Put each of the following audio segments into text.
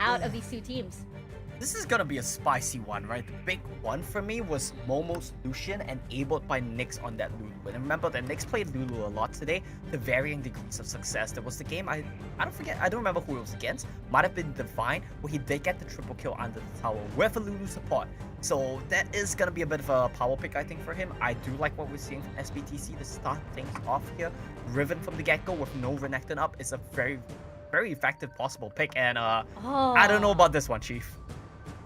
out of these two teams. This is gonna be a spicy one, right? The big one for me was Momo's Lucian enabled by Nyx on that Lulu. And remember that Nyx played Lulu a lot today to varying degrees of success. There was the game, I don't remember who it was against. Might have been Divine, where he did get the triple kill under the tower with a Lulu support. So that is gonna be a bit of a power pick, I think, for him. I do like what we're seeing from SBTC to start things off here. Riven from the get-go with no Renekton up is a very, very effective possible pick. And I don't know about this one, Chief.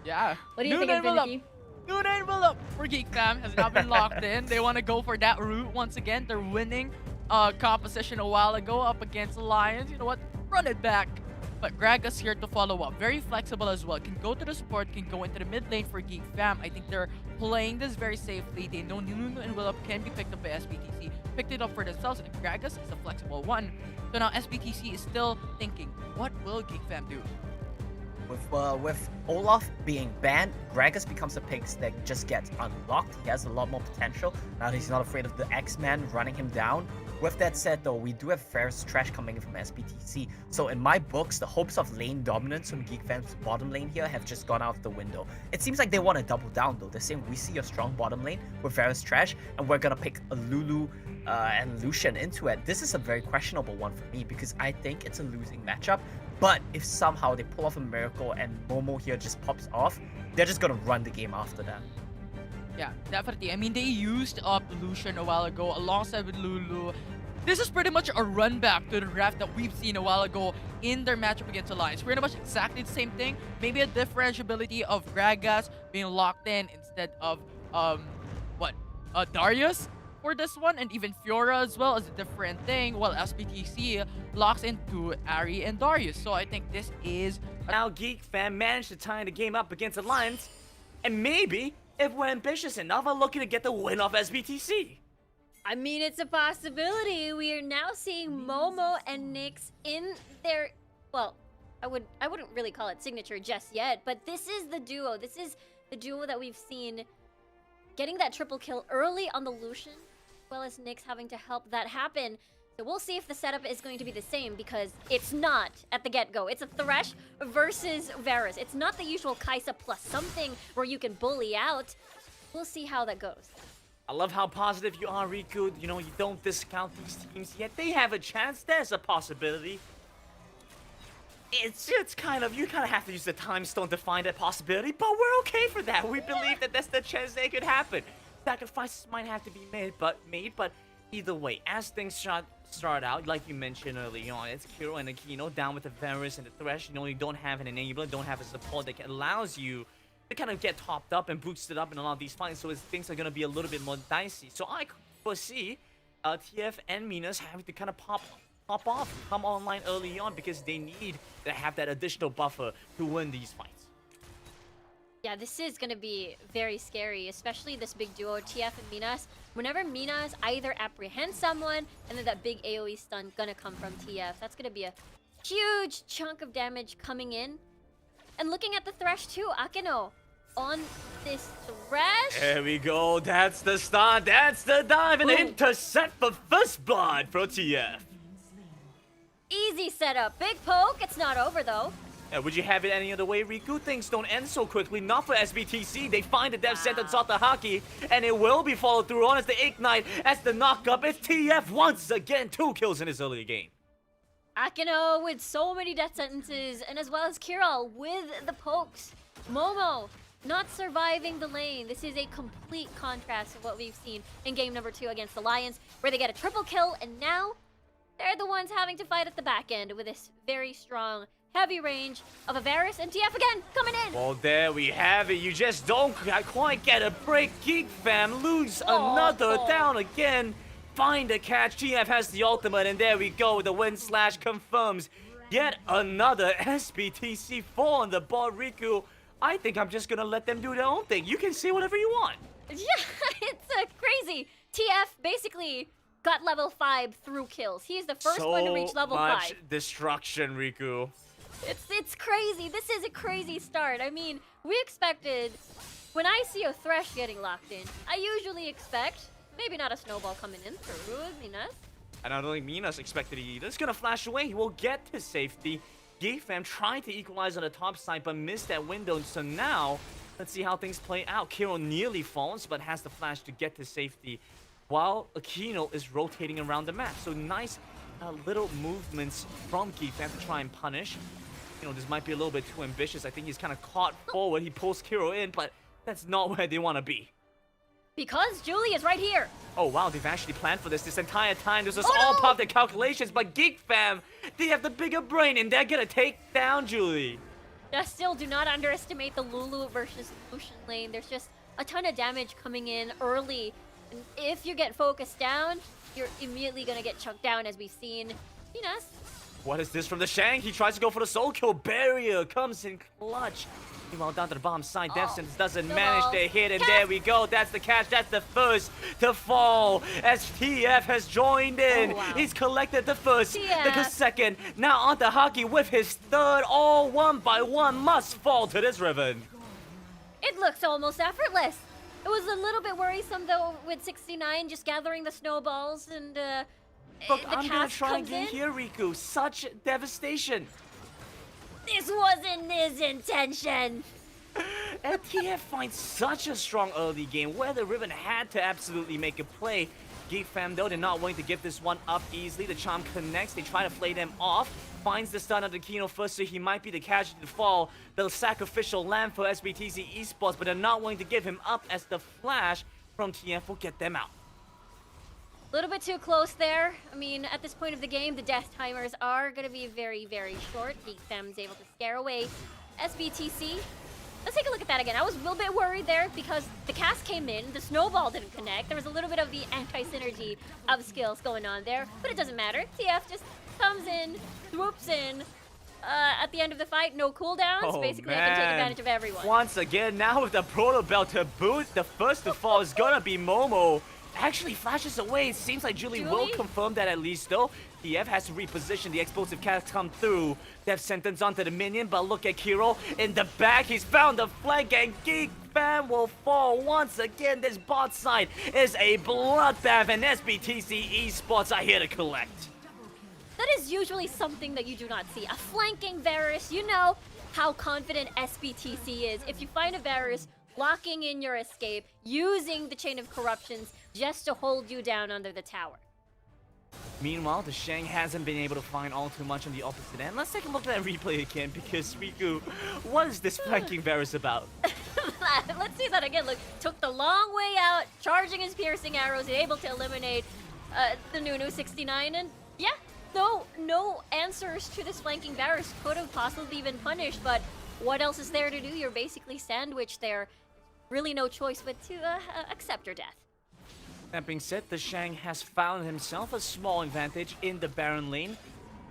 Yeah. What do you think, Infinity? New envelope for Geek Fam has now been locked in. They want to go for that route once again. They're winning composition a while ago up against Lions. You know what? Run it back. But Gragas here to follow up. Very flexible as well. Can go to the support, can go into the mid lane for Geek Fam. I think they're playing this very safely. They know new envelope can be picked up by SBTC. Picked it up for themselves, and Gragas is a flexible one. So now SBTC is still thinking, what will Geek Fam do? With Olaf being banned, Gragas becomes a pick that just gets unlocked. He has a lot more potential now that he's not afraid of the X-Man running him down. With that said though, we do have Ferris Trash coming in from SBTC. So in my books, the hopes of lane dominance from Geek Fam's bottom lane here have just gone out the window. It seems like they want to double down though. They're saying we see a strong bottom lane with Ferris Trash and we're gonna pick a Lulu and Lucian into it. This is a very questionable one for me because I think it's a losing matchup. But if somehow they pull off a miracle and Momo here just pops off, they're just gonna run the game after that. Yeah, definitely. I mean, they used up Lucian a while ago alongside with Lulu. This is pretty much a run back to the draft that we've seen a while ago in their matchup against Alliance. Pretty much exactly the same thing. Maybe a differentiability of Gragas being locked in instead of Darius for this one, and even Fiora as well as a different thing, while SBTC locks into Ari and Darius. So I think this is now Geek Fam managed to tie the game up against Alliance, and maybe if we're ambitious enough, are looking to get the win off SBTC. I mean, it's a possibility. We are now seeing Momo and Nyx in their, well, I wouldn't really call it signature just yet, but this is the duo. This is the duo that we've seen getting that triple kill early on the Lucian, as well as Nyx having to help that happen. So we'll see if the setup is going to be the same, because it's not at the get-go. It's a Thresh versus Varus. It's not the usual Kai'Sa plus something where you can bully out. We'll see how that goes. I love how positive you are, Riku. You know, you don't discount these teams yet. They have a chance. There's a possibility. It's kind of, you kind of have to use the time stone to find that possibility, but we're okay for that. We believe that that's the chance that could happen. Sacrifices might have to be made, but either way, as things start out, like you mentioned early on, it's Kiro and Aquino down with the Varus and the Thresh. You know, you don't have an enabler, don't have a support that allows you to kind of get topped up and boosted up in a lot of these fights, so things are going to be a little bit more dicey. So I foresee TF and Minas having to kind of pop off, come online early on, because they need to have that additional buffer to win these fights. Yeah, this is going to be very scary, especially this big duo, TF and Minas. Whenever Minas either apprehends someone, and then that big AoE stun going to come from TF. That's going to be a huge chunk of damage coming in. And looking at the Thresh too, Akino on this Thresh. There we go, that's the start, that's the dive, and intercept for first blood for TF. Easy setup, big poke, it's not over though. Would you have it any other way, Riku? Things don't end so quickly, not for SBTC. They find the death sentence off the Haki, and it will be followed through on as the Ignite, as the knock-up. It's TF once again, 2 kills in his early game. Akino with so many death sentences, and as well as Kiral with the pokes. Momo not surviving the lane. This is a complete contrast of what we've seen in game number 2 against the Lions, where they get a triple kill, and now they're the ones having to fight at the back end with this very strong, heavy range of a Varus and TF again coming in. Well, there we have it. You just don't quite get a break. Geek Fam lose another, down again. Find a catch. TF has the ultimate, and there we go. The win slash confirms yet another SBTC 4 on the board. Riku, I think I'm just gonna let them do their own thing. You can say whatever you want. Yeah, it's crazy. TF basically got level 5 through kills. He's the first one to reach level 5. So much destruction, Riku. It's crazy. This is a crazy start. I mean, we expected, when I see a Thresh getting locked in, I usually expect maybe not a snowball coming in through Minas. And I don't think Minas expected it either. It's gonna flash away. He will get to safety. Geek Fam trying to equalize on the top side, but missed that window. So now, let's see how things play out. Kiro nearly falls, but has the flash to get to safety, while Aquino is rotating around the map. So nice little movements from Geek Fam to try and punish. You know, this might be a little bit too ambitious. I think he's kind of caught forward. He pulls Kiro in, but that's not where they want to be. Because Julie is right here. Oh wow, they've actually planned for this entire time. This was Oh, all no! part of their calculations, but Geek Fam, they have the bigger brain and they're gonna take down Julie. Just still do not underestimate the Lulu versus Lucian lane. There's just a ton of damage coming in early. And if you get focused down, you're immediately gonna get chunked down, as we've seen. Venus. What is this from the Shang? He tries to go for the soul kill. Barrier comes in clutch. Meanwhile, down to the bottom side, Death Sentence doesn't no manage balls. to hit, and Catch. there we go. That's the catch. That's the first to fall as TF has joined in. Oh, wow. He's collected the first, the TF. second. Now onto Hockey with his third. All one by one must fall to this ribbon. It looks almost effortless. It was a little bit worrisome, though, with 69 just gathering the snowballs and Look, the I'm gonna cast try comes again in. here, Riku. Such devastation. This wasn't his intention. And TF finds such a strong early game where the Ribbon had to absolutely make a play. Geek Fam, though, they're not willing to give this one up easily. The charm connects. They try to play them off. Finds the stun of Kino first, so he might be the casualty to fall. The sacrificial lamb for SBTC Esports, but they're not willing to give him up as the flash from TF will get them out. A little bit too close there. I mean, at this point of the game, the death timers are going to be very, very short. Geek Fam's able to scare away SBTC. Let's take a look at that again. I was a little bit worried there because the cast came in, the snowball didn't connect. There was a little bit of the anti-synergy of skills going on there, but it doesn't matter. TF just comes in, swoops in. At the end of the fight, no cooldowns. Basically, I can take advantage of everyone. Once again, now with the Proto Belt to boot, the first to fall is gonna be Momo. Actually flashes away. It seems like Julie will confirm that at least, though. TF has to reposition. The explosive cast come through. Death Sentence onto the minion, but look at Kiro in the back. He's found the flank, and Geek Fam will fall once again. This bot side is a bloodbath, and SBTC Esports are here to collect. That is usually something that you do not see. A flanking Varus, you know how confident SBTC is. If you find a Varus blocking in your escape, using the Chain of Corruptions just to hold you down under the tower. Meanwhile, the Shang hasn't been able to find all too much on the opposite end. Let's take a look at that replay again, because Riku, what is this flanking Varus about? Let's see that again. Look, took the long way out, charging his piercing arrows, able to eliminate the Nunu 69, and yeah, no answers to this flanking Varus could have possibly been punished, but what else is there to do? You're basically sandwiched there. Really no choice but to accept your death. That being said, the Shang has found himself a small advantage in the Baron lane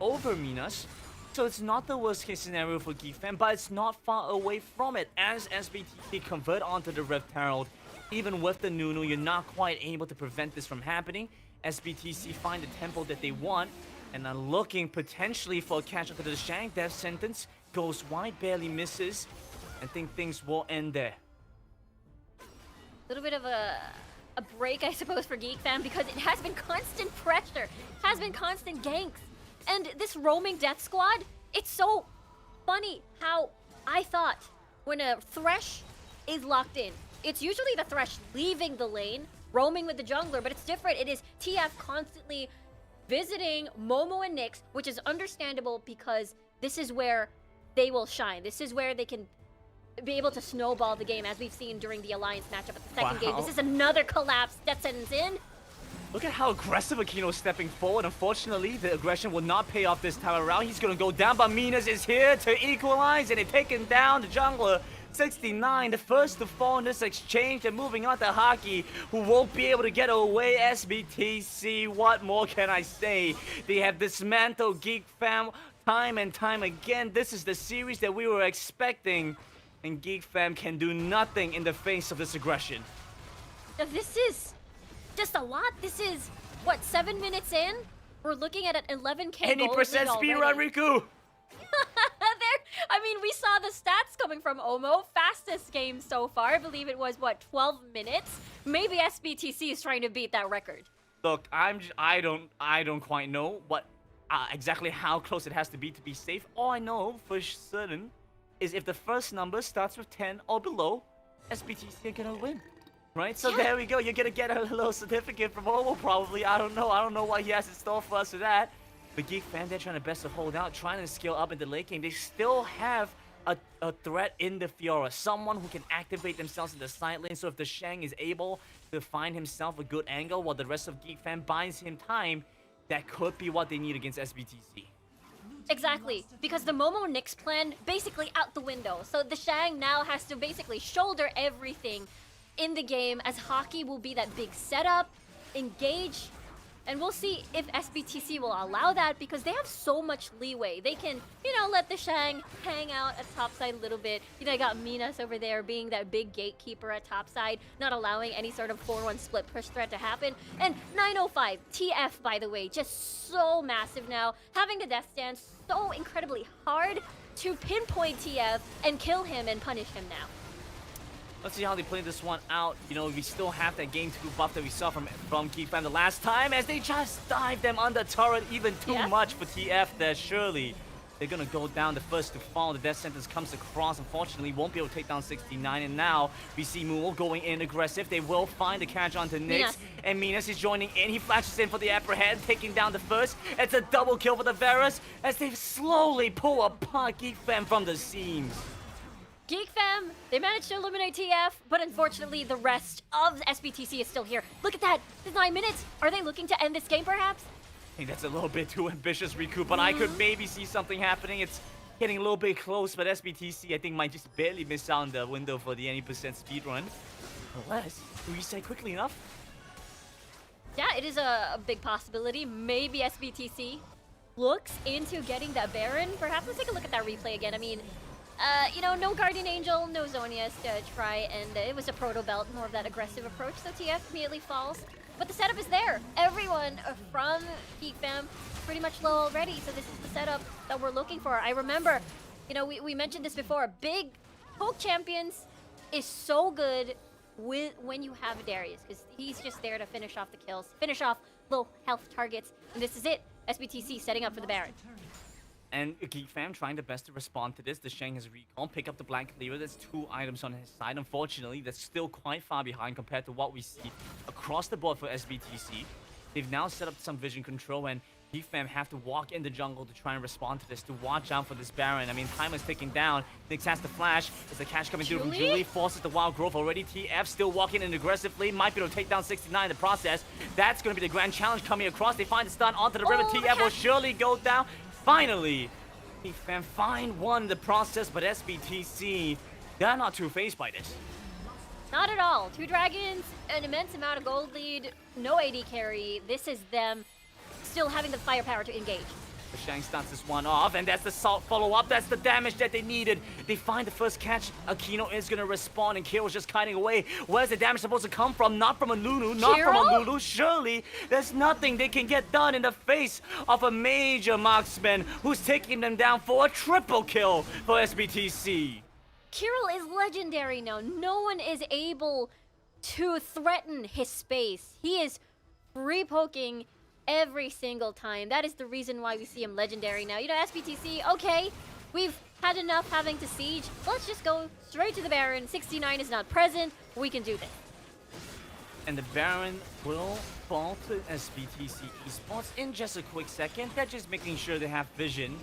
over Minas. So it's not the worst case scenario for Geek Fam, but it's not far away from it. As SBTC convert onto the Rift Herald, even with the Nunu, you're not quite able to prevent this from happening. SBTC find the tempo that they want, and are looking potentially for a catch up to the Shang. Death Sentence goes wide, barely misses. I think things will end there. A little bit of a break, I suppose, for Geek Fam, because it has been constant pressure, has been constant ganks. And this roaming death squad, it's so funny how I thought when a Thresh is locked in, it's usually the Thresh leaving the lane, roaming with the jungler, but it's different. It is TF constantly visiting Momo and Nyx, which is understandable because this is where they will shine. This is where they can be able to snowball the game, as we've seen during the Alliance matchup at the second game. This is another collapse. Death Sentence in. Look at how aggressive Aquino is stepping forward. Unfortunately, the aggression will not pay off this time around. He's going to go down, but Minas is here to equalize, and they're taking down the jungler. 69, the first to fall in this exchange, and moving on to Hockey, who won't be able to get away. SBTC, what more can I say? They have dismantled Geek Fam time and time again. This is the series that we were expecting, and Geek Fam can do nothing in the face of this aggression. This is just a lot. This is, what, 7 minutes in? We're looking at an 11k Any gold percent lead speed already. run, Riku? I mean, we saw the stats coming from Omo. Fastest game so far. I believe it was, what, 12 minutes? Maybe SBTC is trying to beat that record. Look, I don't quite know what exactly how close it has to be safe. All I know for certain is if the first number starts with 10 or below, SBTC are gonna win. Right? So there we go. You're gonna get a little certificate from Momo probably. I don't know what he has in store for us for that. But Geek Fam, they're trying their best to hold out, trying to scale up in the late game. They still have a threat in the Fiora, someone who can activate themselves in the side lane. So if the Shang is able to find himself a good angle while the rest of Geek Fam buys him time, that could be what they need against SBTC. Exactly, because the Momo Nyx plan basically out the window. So the Shang now has to basically shoulder everything in the game, as Hockey will be that big setup, engage, and we'll see if SBTC will allow that, because they have so much leeway. They can, you know, let the Shang hang out at topside a little bit. You know, I got Minas over there being that big gatekeeper at topside, not allowing any sort of 4-1 split push threat to happen. And 905, TF, by the way, just so massive now, having the death stand so incredibly hard to pinpoint TF and kill him and punish him now. Let's see how they play this one out. You know, we still have that game 2 buff that we saw from Geek Fam the last time, as they just dive them under turret even too much for TF there. Surely they're gonna go down, the first to fall. The death sentence comes across, unfortunately won't be able to take down 69, and now we see Mool going in aggressive. They will find the catch onto Nyx, and Minas is joining in. He flashes in for the apprehend, taking down the first. It's a double kill for the Varus as they slowly pull apart Geek Fam from the seams. Geek Fam, they managed to eliminate TF, but unfortunately the rest of SBTC is still here. Look at that, it's 9 minutes. Are they looking to end this game perhaps? I think that's a little bit too ambitious, Riku, but I could maybe see something happening. It's getting a little bit close, but SBTC I think might just barely miss out on the window for the any % speedrun. Unless, do we say quickly enough? Yeah, it is a big possibility. Maybe SBTC looks into getting that Baron. Perhaps let's take a look at that replay again. I mean, you know, no Guardian Angel, no Zonius to try, and it was a Proto Belt, more of that aggressive approach, so TF immediately falls. But the setup is there. Everyone from Geek Fam pretty much low already, so this is the setup that we're looking for. I remember, you know, we mentioned this before, big poke champions is so good when you have Darius, because he's just there to finish off the kills, finish off low health targets, and this is it. SBTC setting up for the Baron. And Geek Fam trying the best to respond to this. The Shang has recall, pick up the Black Cleaver. There's 2 items on his side. Unfortunately, that's still quite far behind compared to what we see across the board for SBTC. They've now set up some vision control, and Geek Fam have to walk in the jungle to try and respond to this, to watch out for this Baron. I mean, time is ticking down. Nyx has the flash. Is the catch coming through from Julie? Forces the wild growth already. TF still walking in aggressively. Might be able to take down 69 in the process. That's going to be the grand challenge coming across. They find the stun onto the river. TF will surely go down. Finally, Geek Fam find one in the process, but SBTC, they're not too phased by this. Not at all. 2 dragons, an immense amount of gold lead, no AD carry. This is them still having the firepower to engage. The Shang starts this one off, and that's the salt follow-up. That's the damage that they needed. They find the first catch. Akino is going to respond, and Kiro's just kiting away. Where's the damage supposed to come from? Not from a Lulu, not from a Lulu. Surely, there's nothing they can get done in the face of a major marksman who's taking them down for a triple kill for SBTC. Kirill is legendary now. No one is able to threaten his space. He is free poking every single time. That is the reason why we see him legendary now. You know, SBTC, okay, we've had enough having to siege. Let's just go straight to the Baron. 69 is not present. We can do this. And the Baron will fall to SBTC Esports in just a quick second. They're just making sure they have vision.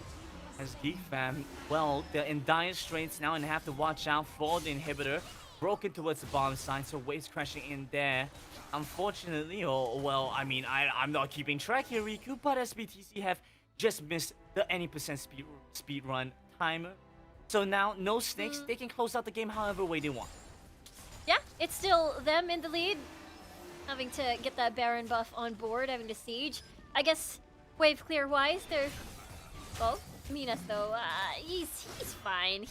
As Geek Fam, well, they're in dire straits now and have to watch out for the inhibitor. Broken towards the bottom side, so waves crashing in there. Unfortunately, or well, I mean, I'm not keeping track here, Riku, but SBTC have just missed the any % speed run timer. So now, no snakes. They can close out the game however way they want. Yeah, it's still them in the lead. Having to get that Baron buff on board, having to siege. I guess wave clear wise, they're... Well, Minas though, he's fine.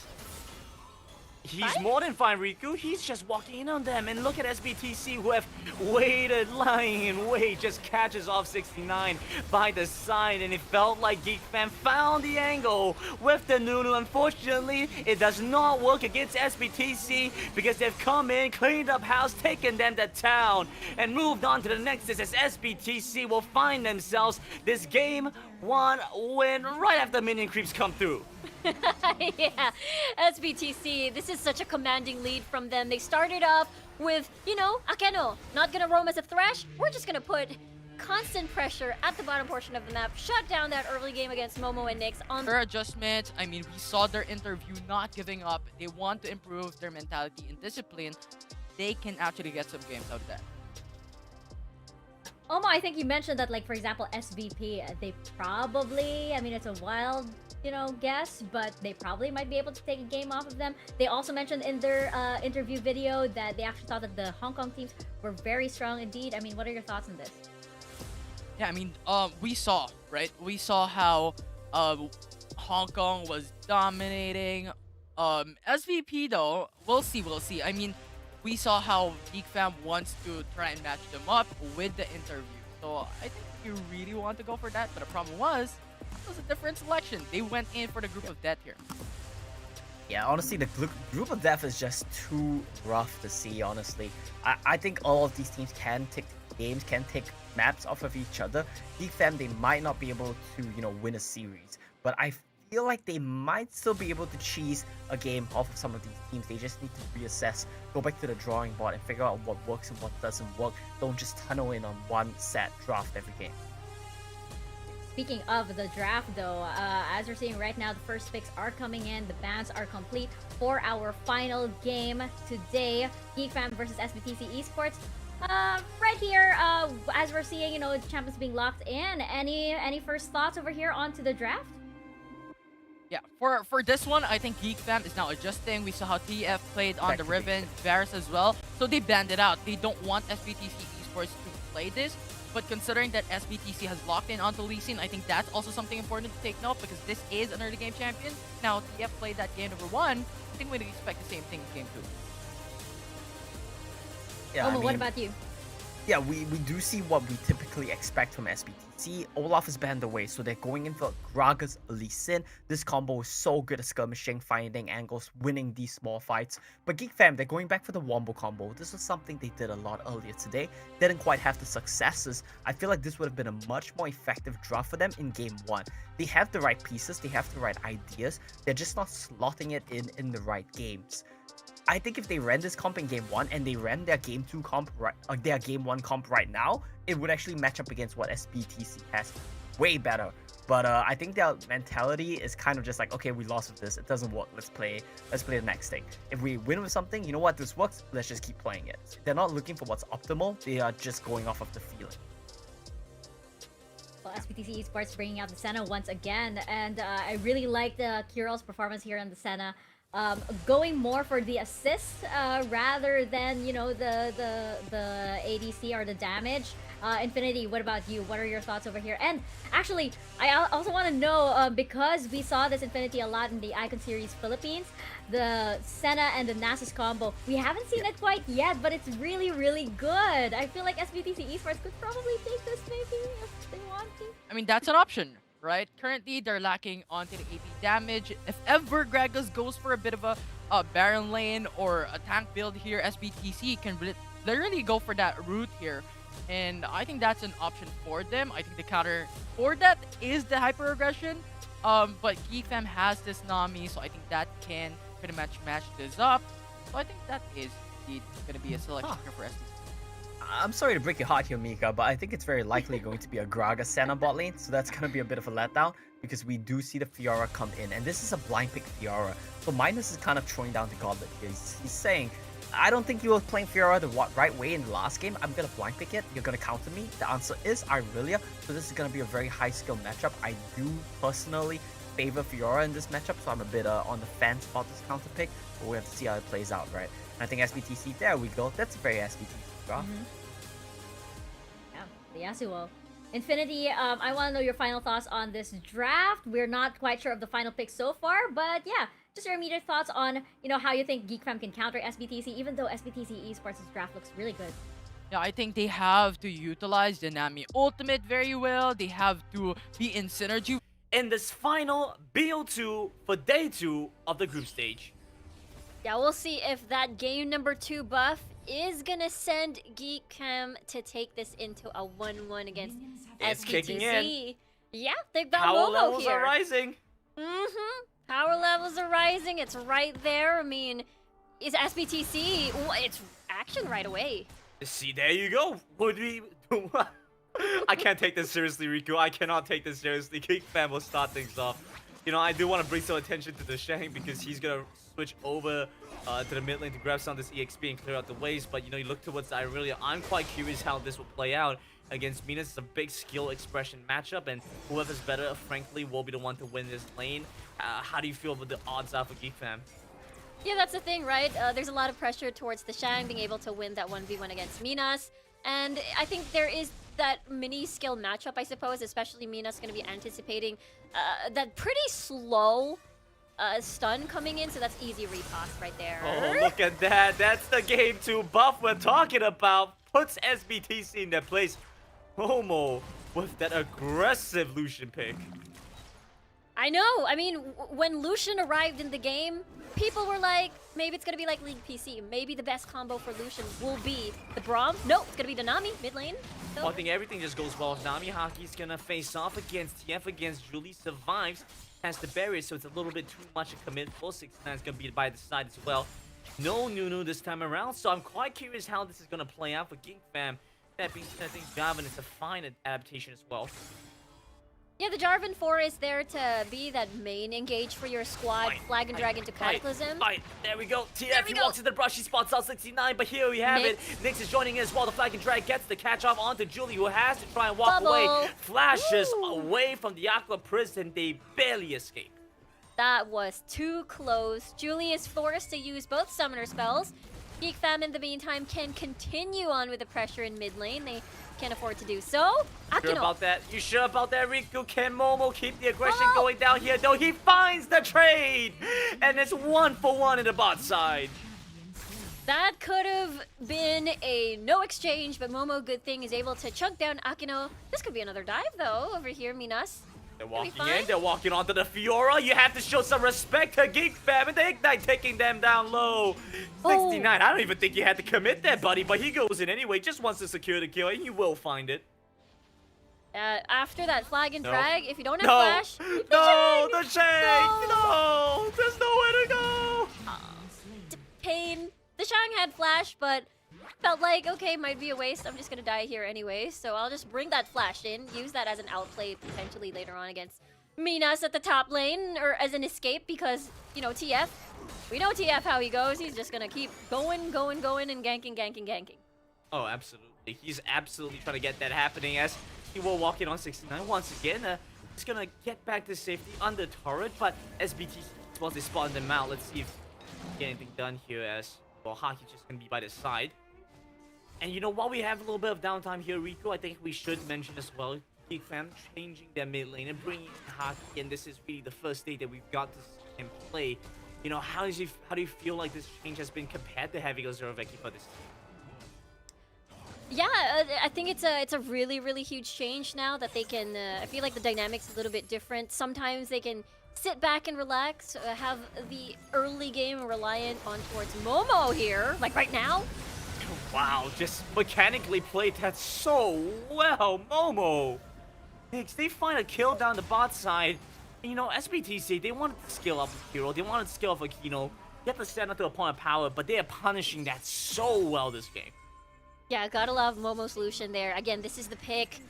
He's Fine? more than fine, Riku. He's just walking in on them. And look at SBTC, who have waited, lying in wait, just catches off 69 by the side. And it felt like Geek Fam found the angle with the Nunu. Unfortunately, it does not work against SBTC because they've come in, cleaned up house, taken them to town, and moved on to the Nexus as SBTC will find themselves this game 1 win right after minion creeps come through. Yeah, SBTC, this is such a commanding lead from them. They started off with, Akeno, not gonna roam as a Thresh. We're just gonna put constant pressure at the bottom portion of the map, shut down that early game against Momo and Nyx on Their adjustments, I mean, we saw their interview not giving up. They want to improve their mentality and discipline. They can actually get some games out of that. Omo, I think you mentioned that, like, for example, SVP, they probably, I mean, it's a wild, guess, but they probably might be able to take a game off of them. They also mentioned in their interview video that they actually thought that the Hong Kong teams were very strong indeed. I mean, what are your thoughts on this? Yeah, I mean, we saw, right? We saw how Hong Kong was dominating. SVP, though, we'll see. I mean, we saw how Geek Fam wants to try and match them up with the interview. So I think you really want to go for that, but the problem was, it was a different selection. They went in for the group of death here. Yeah, honestly, the group of death is just too rough to see, honestly. I think all of these teams can take games, can take maps off of each other. Geek Fam, they might not be able to, win a series, but I feel like they might still be able to cheese a game off of some of these teams. They just need to reassess, go back to the drawing board and figure out what works and what doesn't work. Don't just tunnel in on one set draft every game. Speaking of the draft, though, as we're seeing right now, the first picks are coming in. The bans are complete for our final game today. Geek Fam versus SBTC Esports. Right here, as we're seeing, the champions being locked in. Any first thoughts over here onto the draft? Yeah, for this one, I think Geek Fam is now adjusting. We saw how TF played on the Riven, Varus as well. So they banned it out. They don't want SBTC Esports to play this. But considering that SBTC has locked in onto Lee Sin, I think that's also something important to take note because this is an early game champion. Now, TF played that game number 1. I think we'd expect the same thing in game 2. Yeah, What about you? Yeah, we do see what we typically expect from SBTC. Olaf is banned away, so they're going in for Gragas Lee Sin. This combo is so good at skirmishing, finding angles, winning these small fights. But Geek Fam, they're going back for the Wombo combo. This was something they did a lot earlier today. Didn't quite have the successes. I feel like this would have been a much more effective draft for them in game 1. They have the right pieces, they have the right ideas. They're just not slotting it in the right games. I think if they ran this comp in game 1 and they ran their game 2 comp their game 1 comp right now, it would actually match up against what SBTC has way better. But I think their mentality is kind of just like, okay, we lost with this, it doesn't work, let's play the next thing. If we win with something, you know what, this works, let's just keep playing it. They're not looking for what's optimal, they are just going off of the feeling. Well, SBTC Esports bringing out the Senna once again, and I really liked Kirill's performance here on the Senna. Going more for the assist rather than the ADC or the damage. Infinity, what about you? What are your thoughts over here? And actually, I also want to know because we saw this Infinity a lot in the Icon Series Philippines, the Senna and the Nasus combo. We haven't seen it quite yet, but it's really, really good. I feel like SBTC Esports could probably take this maybe if they want to. I mean, that's an option, right? Currently, they're lacking onto the AP damage. If ever Gragas goes for a bit of a Baron lane or a tank build here, SBTC can literally go for that route here. And I think that's an option for them. I think the counter for that is the hyper aggression. But Geek Fam has this Nami, so I think that can pretty much match this up. So I think that is indeed going to be a selection here for SBTC. I'm sorry to break your heart here, Mika, but I think it's very likely going to be a Gragas Senna bot lane, so that's going to be a bit of a letdown because we do see the Fiora come in, and this is a blind pick Fiora. So Minus is kind of throwing down the gauntlet here. He's saying, I don't think you were playing Fiora the right way in the last game. I'm going to blind pick it. You're going to counter me. The answer is Irelia, so this is going to be a very high skill matchup. I do personally favor Fiora in this matchup, so I'm a bit on the fence about this counter pick, but we have to see how it plays out, right? And I think SBTC, there we go. That's a very SBTC draft. Yeah, the Yasuo. Infinity, I want to know your final thoughts on this draft. We're not quite sure of the final pick so far, but yeah, just your immediate thoughts on, how you think Geek Fam can counter SBTC, even though SBTC Esports' draft looks really good. Yeah, I think they have to utilize the Nami ultimate very well. They have to be in synergy. In this final BO2 for day 2 of the group stage. Yeah, we'll see if that game number 2 buff is gonna send Geek Fam to take this into a 1-1 against It's SBTC. kicking in. Yeah, they've got Power Momo levels here. are rising. Power levels are rising. It's right there. I mean, is SBTC? It's action right away. See, there you go. Would we? I can't take this seriously, Riku. I cannot take this seriously. Geek Fam will start things off. I do want to bring some attention to the Shang because he's gonna switch over to the mid lane to grab some of this EXP and clear out the waves. But you look towards the Irelia. I'm quite curious how this will play out against Minas. It's a big skill expression matchup, and whoever's better, frankly, will be the one to win this lane. How do you feel about the odds are for Geek Fam? Yeah, that's the thing, right? There's a lot of pressure towards the Shang being able to win that 1v1 against Minas. And I think there is that mini skill matchup, I suppose, especially Minas going to be anticipating that pretty slow stun coming in, so that's easy repass right there. Oh, look at that. That's the game 2 buff we're talking about. Puts SBTC in their place. Momo with that aggressive Lucian pick. I know. I mean, when Lucian arrived in the game, people were like, maybe it's going to be like League PC. Maybe the best combo for Lucian will be the Braum. No, it's going to be the Nami mid lane. So. I think everything just goes well. Nami Haki's going to face off against TF against Julie. Survives. Has the barrier, so it's a little bit too much to commit. Full 69 is going to be by the side as well. No Nunu this time around, so I'm quite curious how this is going to play out for Geek Fam. That being said, I think Jarvan is a fine adaptation as well. Yeah, the Jarvan 4 is there to be that main engage for your squad. Flag and drag into Cataclysm. There we go. TF, he walks in the brush, he spots out 69, but here we have it. Nyx is joining in as well. The flag and drag gets the catch off onto Julie, who has to try and walk away. Flashes away from the Aqua Prison. They barely escape. That was too close. Julie is forced to use both summoner spells. Geek Fam, in the meantime, can continue on with the pressure in mid lane. They can't afford to do so. Sure about that? You sure about that, Riku? Can Momo keep the aggression going down here? Though he finds the trade, and it's 1-for-1 in the bot side. That could have been a no exchange, but Momo, good thing, is able to chunk down Akino. This could be another dive, though, over here, Minas. They're walking in, they're walking onto the Fiora. You have to show some respect to Geek Fam, and they Ignite taking them down low. 69, I don't even think you had to commit that, buddy, but he goes in anyway, just wants to secure the kill, and you will find it. After that flag and drag, if you don't have flash... The Shang! No! There's nowhere to go! Pain. The Shang had flash, but felt like, okay, might be a waste. I'm just gonna die here anyway, so I'll just bring that flash in, use that as an outplay potentially later on against Minas at the top lane, or as an escape, because, TF, we know TF how he goes. He's just gonna keep going, and ganking. Oh, absolutely. He's absolutely trying to get that happening as he will walk in on 69 once again. He's gonna get back to safety under turret, but SBTC, once they spawn them out, let's see if we can get anything done here as, well, Haki's just gonna be by the side. And while we have a little bit of downtime here, Rico, I think we should mention as well, Geek Fam changing their mid lane and bringing in Haki, and this is really the first day that we've got to see him play. How do you feel like this change has been compared to having Ozerveki for this team? Yeah, I think it's a really, really huge change now that they can, I feel like the dynamics a little bit different. Sometimes they can sit back and relax, have the early game reliant on towards Momo here, like right now. Wow, just mechanically played that so well, Momo. They find a kill down the bot side. And, SBTC, they wanted to scale up with Hero. They wanted to scale up with Kino. They have to stand up to opponent power, but they are punishing that so well this game. Yeah, gotta love Momo's solution there. Again, this is the pick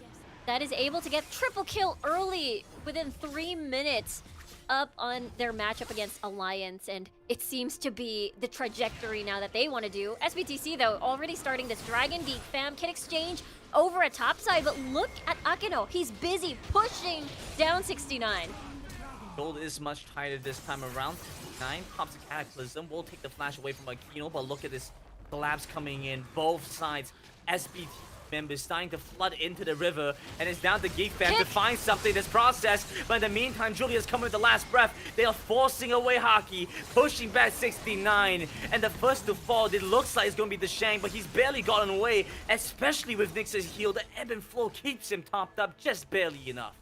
that is able to get triple kill early within 3 minutes up on their matchup against Alliance, and it seems to be the trajectory now that they want to do. SBTC, though, already starting this Dragon Geek Fam can exchange over a top side, but look at Akino. He's busy pushing down 69. Gold is much tighter this time around. 9 pops a Cataclysm. We'll take the flash away from Akino, but look at this collapse coming in. Both sides. SBT members starting to flood into the river, and it's down to Geek Fam to find something this process. But in the meantime, Julia's coming with the last breath. They are forcing away Hockey, pushing back 69, and the first to fall, it looks like it's going to be the Shang, but he's barely gotten away, especially with Nyx's heal. The ebb and flow keeps him topped up just barely enough.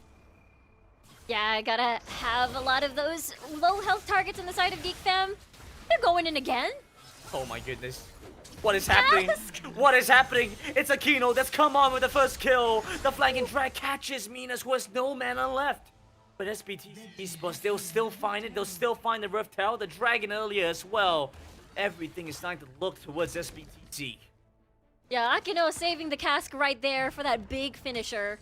Yeah, I gotta have a lot of those low health targets on the side of Geek Fam. They're going in again. Oh my goodness. What is happening? What is happening? It's Aquino that's come on with the first kill. The flanking drag catches Minas, who has no mana left. But SBTC Esports, they'll still find it. They'll still find the Rift Tower, the Dragon earlier as well. Everything is starting to look towards SBTC. Yeah, Akino saving the cask right there for that big finisher.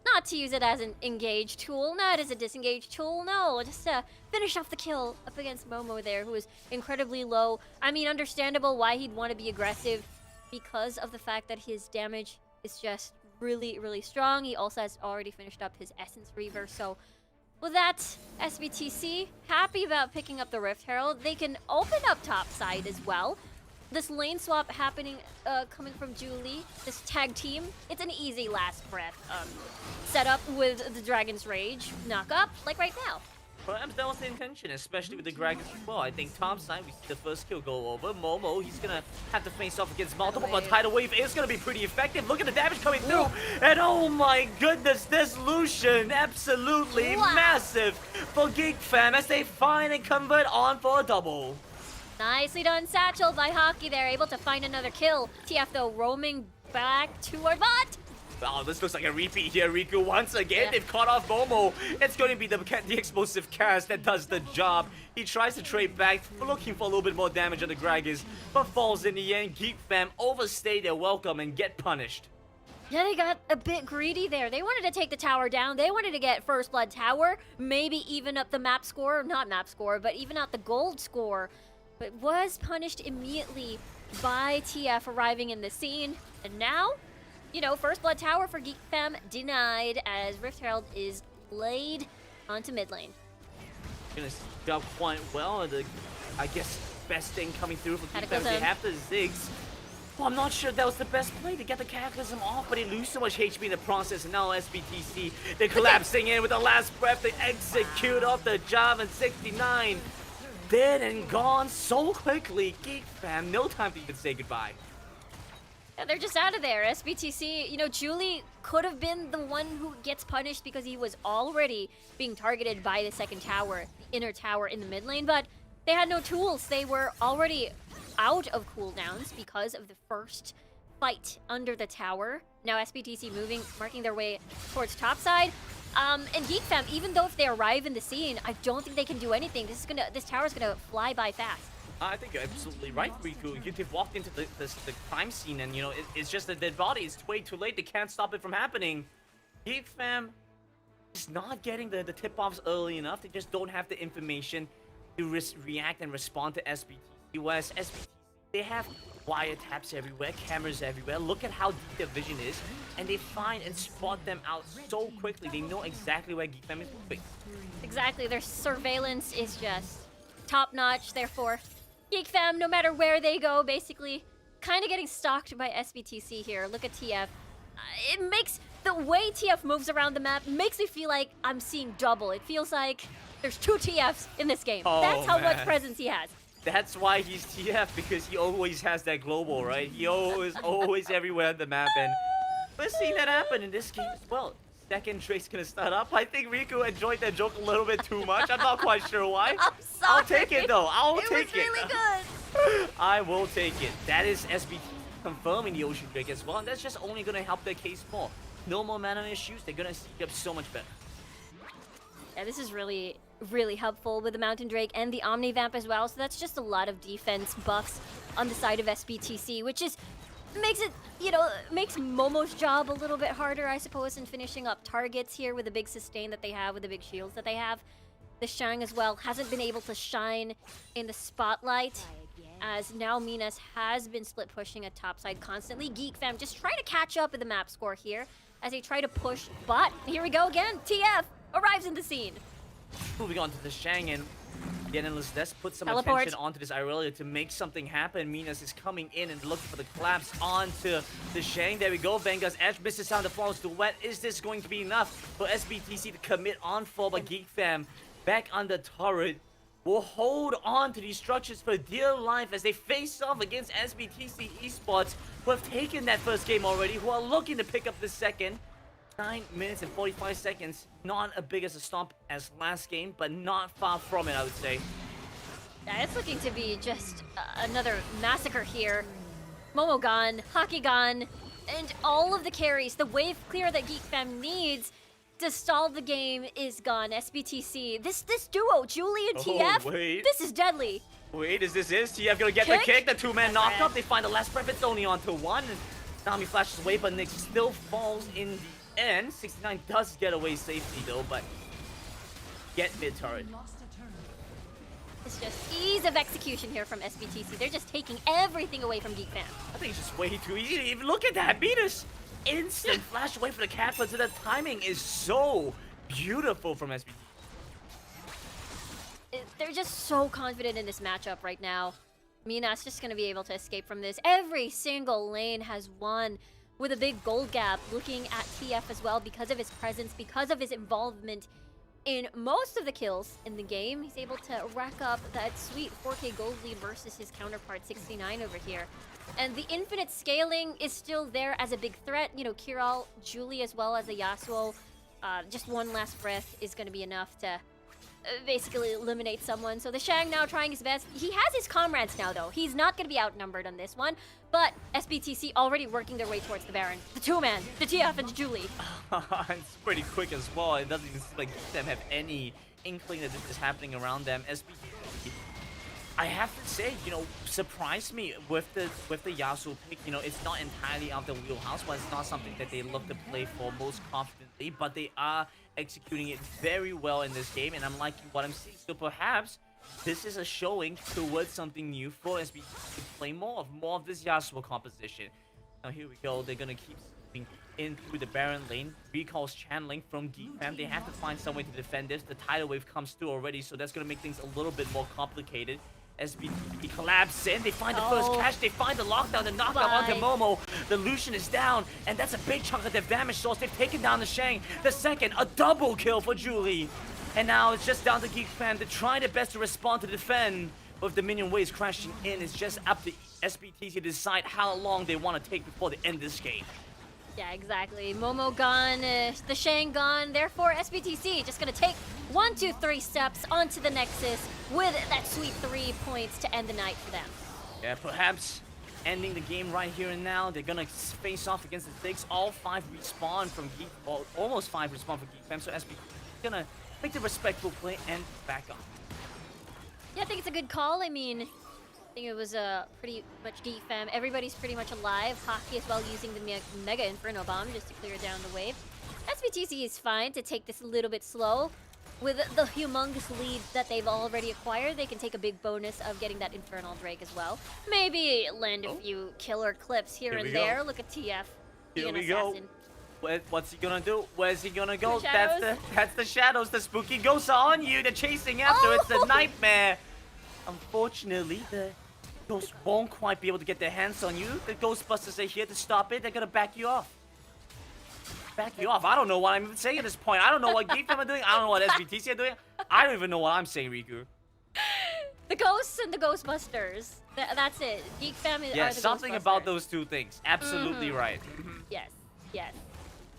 Not to use it as an engage tool, not as a disengage tool, no. Just to finish off the kill up against Momo there, who is incredibly low. I mean, understandable why he'd want to be aggressive because of the fact that his damage is just really, really strong. He also has already finished up his Essence Reaver, so with that, SBTC happy about picking up the Rift Herald. They can open up top side as well. This lane swap happening, coming from Julie, this tag team, it's an easy last breath setup with the Dragon's Rage knock up, like right now. Perhaps that was the intention, especially with the Dragons as well. I think top side, we see the first kill go over. Momo, he's gonna have to face off against multiple, but Tidal Wave is gonna be pretty effective. Look at the damage coming through, and oh my goodness, this Lucian, absolutely massive for Geek Fam as they finally convert on for a double. Nicely done, Satchel by Hockey there, able to find another kill. TF though roaming back toward bot. Wow, this looks like a repeat here, Riku. Once again, they've caught off Momo. It's going to be the explosive cast that does the job. He tries to trade back, looking for a little bit more damage on the Gragas, but falls in the end. Geek Fam overstay their welcome and get punished. Yeah, they got a bit greedy there. They wanted to take the tower down. They wanted to get First Blood Tower, maybe even up the map score. Not map score, but even out the gold score. But was punished immediately by TF arriving in the scene. And now, you know, First Blood Tower for Geek Fam denied as Rift Herald is laid onto mid lane. Gonna scout quite well, and the, I guess, best thing coming through for Geek Fam is they have the Ziggs. Well, I'm not sure that was the best play to get the Cataclysm off, but they lose so much HP in the process, and now SBTC, they're collapsing in with the last breath. They execute off the job, and 69 dead and gone so quickly. Geek Fam, no time to even say goodbye. Yeah, they're just out of there. SBTC, you know, Julie could have been the one who gets punished because he was already being targeted by the second tower, the inner tower in the mid lane, but they had no tools. They were already out of cooldowns because of the first fight under the tower. Now SBTC moving, marking their way towards topside. And Geek Fam, even though if they arrive in the scene, I don't think they can do anything. This tower's gonna fly by fast. I think you're absolutely right, Riku. They've walked into the crime scene, and you know it's just a dead body. It's way too late. They can't stop it from happening. Geek Fam is not getting the tip-offs early enough. They just don't have the information to react and respond to SBTC. Whereas SBTC, they have wiretaps everywhere, cameras everywhere. Look at how deep their vision is, and they find and spot them out so quickly. They know exactly where Geek Fam is moving. Exactly. Their surveillance is just top-notch. Therefore, Geek Fam, no matter where they go, basically kind of getting stalked by SBTC here. Look at TF. It makes the way TF moves around the map makes me feel like I'm seeing double. It feels like there's two TFs in this game. That's how much presence he has. That's why he's TF, because he always has that global, right? He always everywhere on the map, and we're seeing that happen in this game as well. Second trade's gonna start up. I think Riku enjoyed that joke a little bit too much. I'm not quite sure why. I'm sorry. I'll take it though. I'll take it. It was really good. I will take it. That is SBT confirming the Ocean Drake as well, and that's just only gonna help their case more. No more mana issues. They're gonna see up so much better. Yeah, this is really, really helpful with the Mountain Drake and the Omni Vamp as well. So that's just a lot of defense buffs on the side of SBTC, which is makes it, you know, makes Momo's job a little bit harder, I suppose, in finishing up targets here with the big sustain that they have, with the big shields that they have. The Shang as well hasn't been able to shine in the spotlight, as now Minas has been split pushing at topside constantly. Geek Fam just trying to catch up in the map score here as they try to push bot. Here we go again. TF arrives in the scene. Moving on to the Shang, and The Endless Death put some Teleport. attention onto this Irelia to make something happen. Minas is coming in and looking for the collapse onto the Shang. There we go. Vanguard's Edge misses out the falls duet. Is this going to be enough for SBTC to commit on fall? But Geek Fam back on the turret will hold on to these structures for dear life as they face off against SBTC Esports, who have taken that first game already, who are looking to pick up the second. 9 minutes and 45 seconds. Not as big as a stomp as last game, but not far from it, I would say. Yeah, it's looking to be just another massacre here. Momo gone, Hockey gone, and all of the carries, the wave clear that Geek Fam needs to stall the game is gone. SBTC, this duo, Julie and TF, wait. this is deadly. Wait, is this it? TF gonna get the kick? The two-man knocked up. They find the last breath. It's only onto one. And Nami flashes away, but Nick still falls in the end. 69 does get away safely though, but get mid turret. It's just ease of execution here from SBTC. They're just taking everything away from Geek Fam. I think it's just way too easy to even look at that. Venus instant flash away for the cat, but the timing is so beautiful from SBTC. They're just so confident in this matchup right now. Mina's just going to be able to escape from this. Every single lane has won with a big gold gap. Looking at TF as well because of his presence, because of his involvement in most of the kills in the game. He's able to rack up that sweet 4K gold lead versus his counterpart 69 over here. And the infinite scaling is still there as a big threat. You know, Kiral, Julie, as well as a Yasuo. Just one last breath is going to be enough to basically eliminate someone. So the Shang now trying his best. He has his comrades now, though. He's not going to be outnumbered on this one. But SBTC already working their way towards the Baron. The two-man, the TF and Julie. It's pretty quick as well. It doesn't even seem like them have any inkling that this is happening around them. SBTC, I have to say, you know, surprised me with the Yasuo pick. You know, it's not entirely out of the wheelhouse, but it's not something that they look to play for most confidently. But they are executing it very well in this game, and I'm liking what I'm seeing. So perhaps this is a showing towards something new for SBTC to play more of this Yasuo composition. Now here we go. They're gonna keep sweeping in through the Baron lane. Recalls channeling from Geek Fam. They have to find some way to defend this. The tidal wave comes through already, so that's gonna make things a little bit more complicated. SBTC collapse in. They find the first catch. They find the lockdown, the knockdown onto Momo. The Lucian is down, and that's a big chunk of their damage source. They've taken down the Shang. The second, a double kill for Julie. And now it's just down to Geek Fam to try their best to respond to defend. But if the minion waves crashing in, it's just up to SBTC to decide how long they want to take before they end this game. Yeah, exactly. Momo gone, the Shang gone. Therefore, SBTC just gonna take 1, 2, 3 steps onto the Nexus with that sweet 3 points to end the night for them. Yeah, perhaps ending the game right here and now. They're gonna face off against the Digs. All 5 respawn from Geek, well, almost 5 respawn from Geek Fam. So SBTC is gonna make the respectful play and back up. Yeah, I think it's a good call. I mean, I think it was pretty much Geek Fam. Everybody's pretty much alive. Hockey as well using the Mega Inferno Bomb just to clear down the wave. SBTC is fine to take this a little bit slow. With the humongous lead that they've already acquired, they can take a big bonus of getting that Infernal Drake as well. Maybe land a few killer clips here and there. Look at TF. Here we go. What's he gonna do? Where's he gonna go? The That's the shadows. The spooky ghosts are on you. They're chasing after. It's a nightmare. Unfortunately, the ghosts won't quite be able to get their hands on you. The Ghostbusters are here to stop it. They're gonna back you off. Back you off. I don't know what I'm even saying at this point. I don't know what Geek Fam are doing. I don't know what SBTC are doing. I don't even know what I'm saying, Riku. The ghosts and the Ghostbusters. That's it. Geek Fam are the Ghostbusters. Something about those two things. Absolutely right. Yes, yes.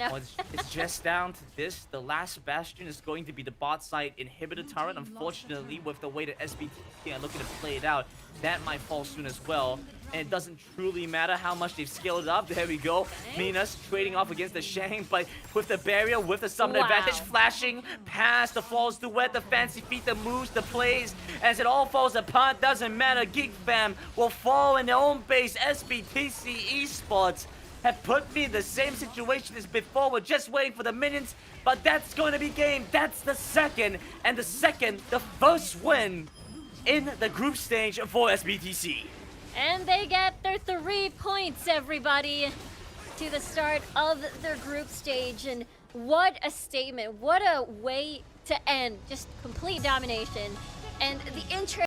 Well, it's just down to this. The last bastion is going to be the bot side inhibitor turret. Unfortunately, with the way that SBTC are looking to play it out, that might fall soon as well. And it doesn't truly matter how much they've scaled it up. There we go. Minas trading off against the Shang, but with the barrier, with the summon advantage, flashing past the falls duet, the fancy feet, the moves, the plays. As it all falls apart, doesn't matter. Geek Fam will fall in their own base. SBTC Esports have put me in the same situation as before. We're just waiting for the minions, but that's going to be game. That's the second, and the first win in the group stage for SBTC. And they get their 3 points, everybody, to the start of their group stage. And what a statement. What a way to end. Just complete domination. And the interest